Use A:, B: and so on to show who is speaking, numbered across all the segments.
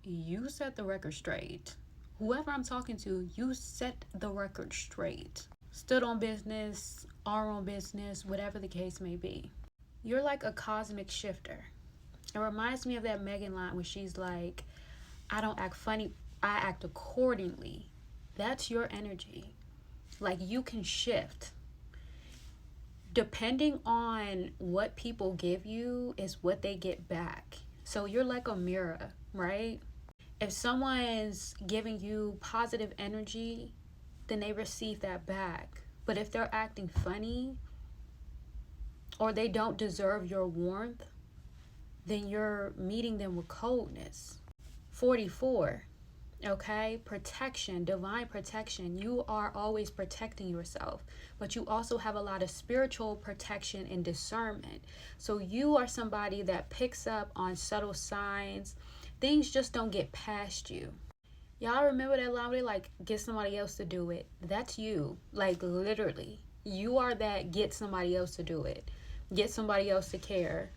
A: you set the record straight. Whoever I'm talking to, you set the record straight. Stood on business, are on business, whatever the case may be. You're like a cosmic shifter. It reminds me of that Megan line where she's like, I don't act funny, I act accordingly. That's your energy. Like, you can shift. Depending on what people give you is what they get back. So you're like a mirror, right? If someone's giving you positive energy, then they receive that back. But if they're acting funny or they don't deserve your warmth, then you're meeting them with coldness. 44, okay? Protection, divine protection. You are always protecting yourself, but you also have a lot of spiritual protection and discernment. So you are somebody that picks up on subtle signs. Things just don't get past you. Y'all remember that line, like, get somebody else to do it? That's you. Like, literally. You are that get somebody else to do it. Get somebody else to care.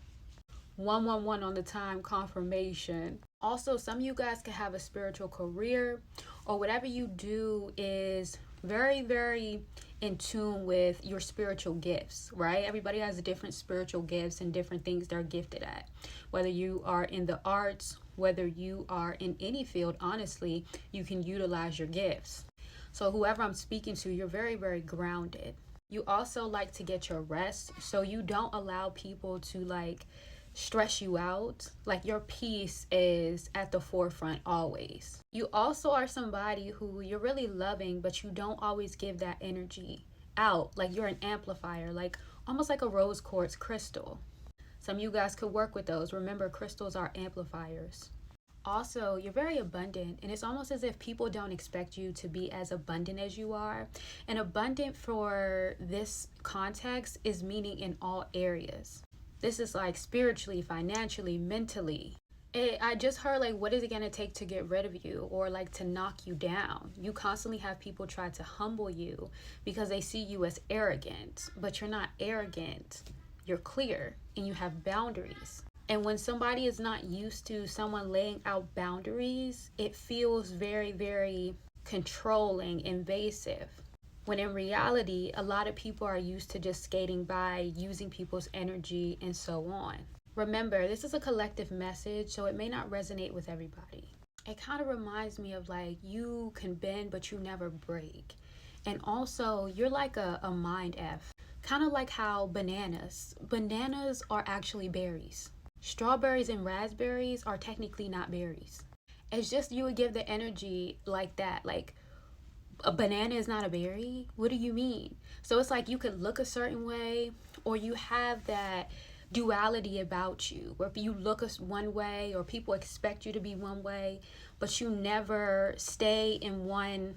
A: 111 on the time confirmation. Also, some of you guys can have a spiritual career, or whatever you do is very, very in tune with your spiritual gifts, right? Everybody has different spiritual gifts and different things they're gifted at. Whether you are in the arts, whether you are in any field, honestly, you can utilize your gifts. So whoever I'm speaking to, you're very, very grounded. You also like to get your rest, so you don't allow people to like stress you out. Like, your peace is at the forefront always. You also are somebody who you're really loving, but you don't always give that energy out. Like, you're an amplifier, like almost like a rose quartz crystal. Some of you guys could work with those. Remember, crystals are amplifiers. Also, you're very abundant, and it's almost as if people don't expect you to be as abundant as you are. And abundant for this context is meaning in all areas. This is like spiritually, financially, mentally. I just heard, like, what is it going to take to get rid of you or like to knock you down? You constantly have people try to humble you because they see you as arrogant, but you're not arrogant. You're clear and you have boundaries. And when somebody is not used to someone laying out boundaries, it feels very, very controlling, invasive. When in reality, a lot of people are used to just skating by, using people's energy, and so on. Remember, this is a collective message, so it may not resonate with everybody. It kind of reminds me of like, you can bend, but you never break. And also, you're like a mind F. Kind of like how bananas are actually berries. Strawberries and raspberries are technically not berries. It's just you would give the energy like that, like, a banana is not a berry? What do you mean? So it's like you could look a certain way, or you have that duality about you where you look one way or people expect you to be one way, but you never stay in one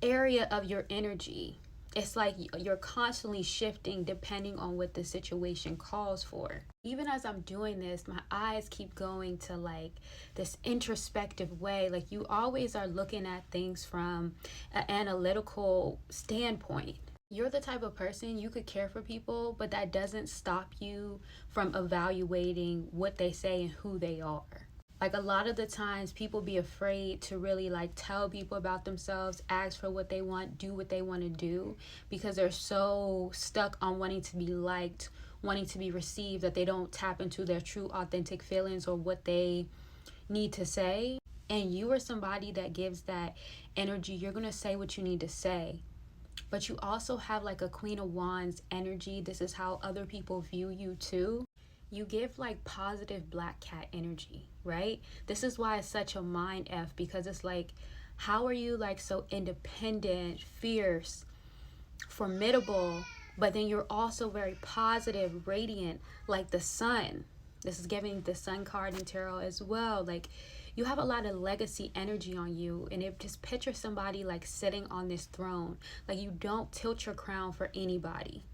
A: area of your energy. It's like you're constantly shifting depending on what the situation calls for. Even as I'm doing this, my eyes keep going to like this introspective way. Like, you always are looking at things from an analytical standpoint. You're the type of person, you could care for people, but that doesn't stop you from evaluating what they say and who they are. Like, a lot of the times people be afraid to really like tell people about themselves, ask for what they want, do what they want to do, because they're so stuck on wanting to be liked, wanting to be received, that they don't tap into their true authentic feelings or what they need to say. And you are somebody that gives that energy. You're going to say what you need to say. But you also have like a Queen of Wands energy. This is how other people view you too. You give like positive black cat energy, right? This is why it's such a mind F, because it's like, how are you like so independent, fierce, formidable, but then you're also very positive, radiant, like the sun. This is giving the sun card in tarot as well. Like, you have a lot of legacy energy on you, and it just picture somebody like sitting on this throne. Like, you don't tilt your crown for anybody.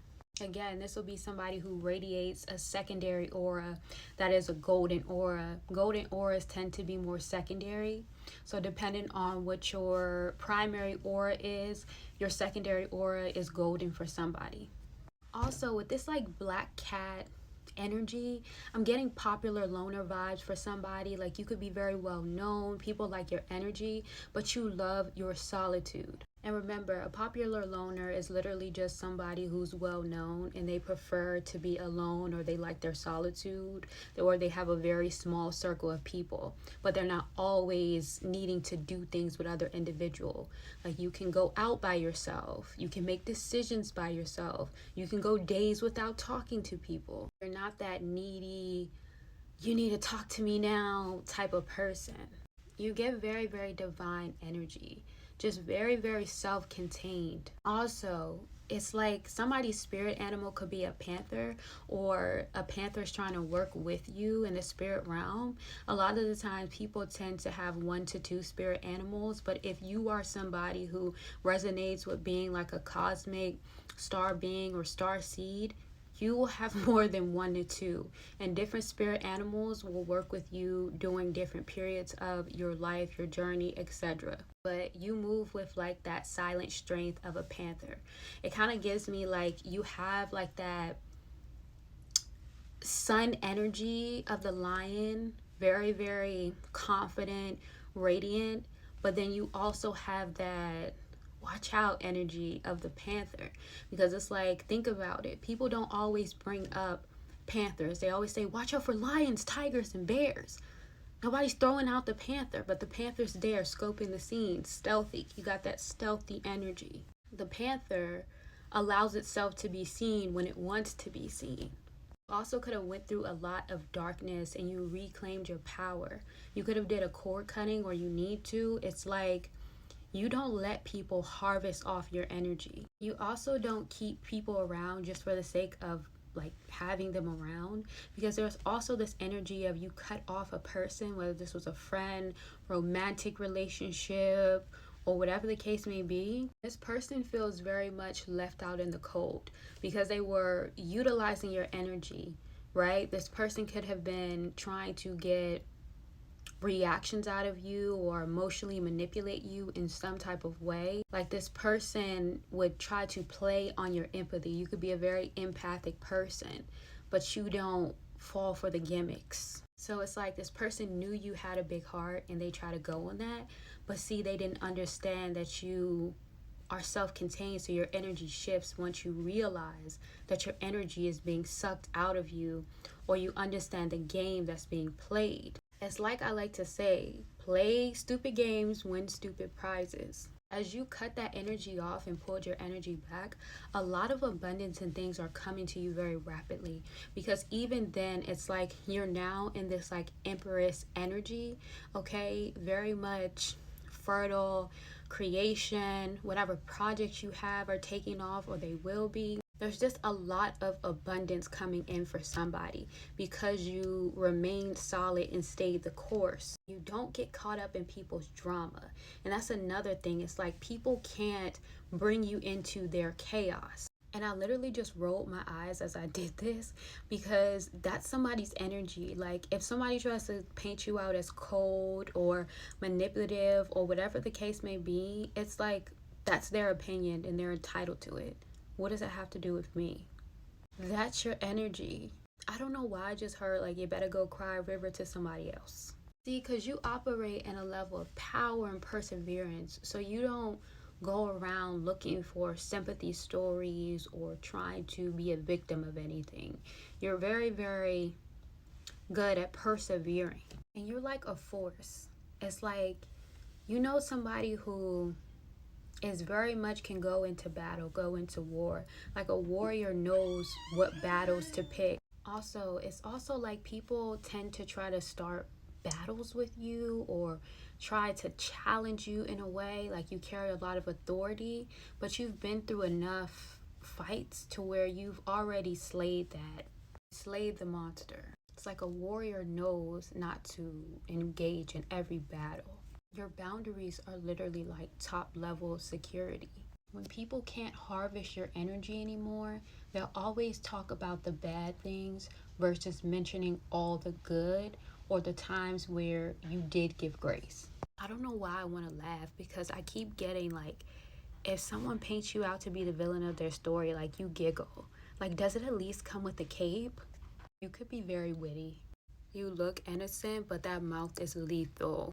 A: Again, this will be somebody who radiates a secondary aura that is a golden aura. Golden auras tend to be more secondary. So depending on what your primary aura is, your secondary aura is golden for somebody. Also, with this like black cat energy. I'm getting popular loner vibes for somebody. Like you could be very well known, people like your energy, but you love your solitude. And remember, a popular loner is literally just somebody who's well known and they prefer to be alone, or they like their solitude, or they have a very small circle of people, but they're not always needing to do things with other individual. Like you can go out by yourself, you can make decisions by yourself, you can go days without talking to people. You're not that needy, you need to talk to me now type of person. You get very, very divine energy, just very, very self contained. Also, it's like somebody's spirit animal could be a panther, or a panther's trying to work with you in the spirit realm. A lot of the time, people tend to have 1 to 2 spirit animals, but if you are somebody who resonates with being like a cosmic star being or star seed, you will have more than 1 to 2, and different spirit animals will work with you during different periods of your life, your journey, etc. But you move with like that silent strength of a panther. It kind of gives me like you have like that sun energy of the lion, very, very confident, radiant, but then you also have that watch out energy of the panther, because it's like, think about it, people don't always bring up panthers. They always say watch out for lions, tigers, and bears. Nobody's throwing out the panther, but the panther's there scoping the scene, stealthy. You got that stealthy energy. The panther allows itself to be seen when it wants to be seen. Also could have went through a lot of darkness and you reclaimed your power. You could have did a cord cutting, or you need to. It's like you don't let people harvest off your energy. You also don't keep people around just for the sake of like having them around, because there's also this energy of you cut off a person, whether this was a friend, romantic relationship, or whatever the case may be. This person feels very much left out in the cold because they were utilizing your energy, right? This person could have been trying to get reactions out of you or emotionally manipulate you in some type of way. Like this person would try to play on your empathy. You could be a very empathic person, but you don't fall for the gimmicks. So it's like this person knew you had a big heart and they try to go on that, but see, they didn't understand that you are self-contained, so your energy shifts once you realize that your energy is being sucked out of you, or you understand the game that's being played. It's like I like to say, play stupid games, win stupid prizes. As you cut that energy off and pulled your energy back, a lot of abundance and things are coming to you very rapidly, because even then it's like you're now in this like empress energy, okay? Very much fertile, creation, whatever projects you have are taking off, or they will be. There's just a lot of abundance coming in for somebody because you remained solid and stayed the course. You don't get caught up in people's drama. And that's another thing. It's like people can't bring you into their chaos. And I literally just rolled my eyes as I did this, because that's somebody's energy. Like if somebody tries to paint you out as cold or manipulative or whatever the case may be, it's like that's their opinion and they're entitled to it. What does that have to do with me? That's your energy. I don't know why I just heard like you better go cry a river to somebody else. See, because you operate in a level of power and perseverance, so you don't go around looking for sympathy stories or trying to be a victim of anything. You're very, very good at persevering, and you're like a force. It's like, you know, somebody who is very much can go into battle, go into war. Like a warrior knows what battles to pick. Also, it's also like people tend to try to start battles with you or try to challenge you in a way. Like you carry a lot of authority, but you've been through enough fights to where you've already slayed the monster. It's like a warrior knows not to engage in every battle. Your boundaries are literally like top level security. When people can't harvest your energy anymore, they'll always talk about the bad things versus mentioning all the good or the times where you did give grace. I don't know why I want to laugh, because I keep getting like, if someone paints you out to be the villain of their story, like you giggle. Like, does it at least come with a cape? You could be very witty. You look innocent, but that mouth is lethal.